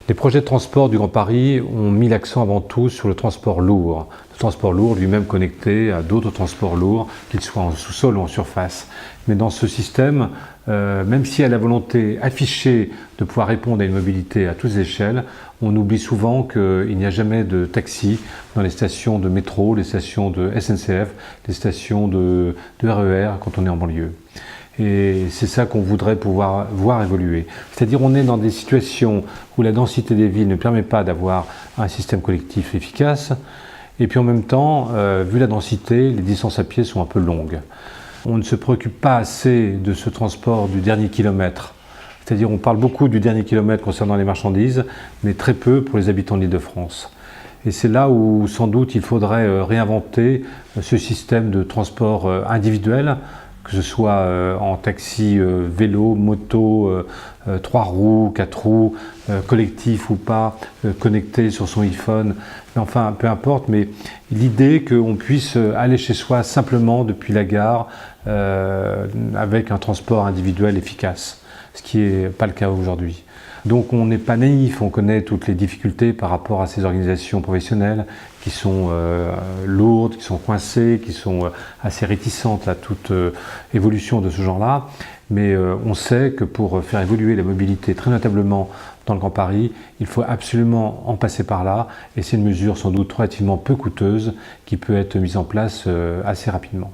Les projets de transport du Grand Paris ont mis l'accent avant tout sur le transport lourd. Le transport lourd lui-même connecté à d'autres transports lourds, qu'ils soient en sous-sol ou en surface. Mais dans ce système, même s'il y a la volonté affichée de pouvoir répondre à une mobilité à toutes les échelles, on oublie souvent qu'il n'y a jamais de taxi dans les stations de métro, les stations de SNCF, les stations de RER quand on est en banlieue. Et c'est ça qu'on voudrait pouvoir voir évoluer. C'est-à-dire on est dans des situations où la densité des villes ne permet pas d'avoir un système collectif efficace. Et puis en même temps, vu la densité, les distances à pied sont un peu longues. On ne se préoccupe pas assez de ce transport du dernier kilomètre. C'est-à-dire on parle beaucoup du dernier kilomètre concernant les marchandises, mais très peu pour les habitants de l'Île-de-France. Et c'est là où sans doute il faudrait réinventer ce système de transport individuel, que ce soit en taxi, vélo, moto, 3 roues, 4 roues, collectif ou pas, connecté sur son iPhone, mais enfin peu importe, mais l'idée qu'on puisse aller chez soi simplement depuis la gare avec un transport individuel efficace, ce qui n'est pas le cas aujourd'hui. Donc on n'est pas naïf, on connaît toutes les difficultés par rapport à ces organisations professionnelles qui sont lourdes, qui sont coincées, qui sont assez réticentes à toute évolution de ce genre-là. Mais on sait que pour faire évoluer la mobilité très notablement dans le Grand Paris, il faut absolument en passer par là. Et c'est une mesure sans doute relativement peu coûteuse qui peut être mise en place assez rapidement.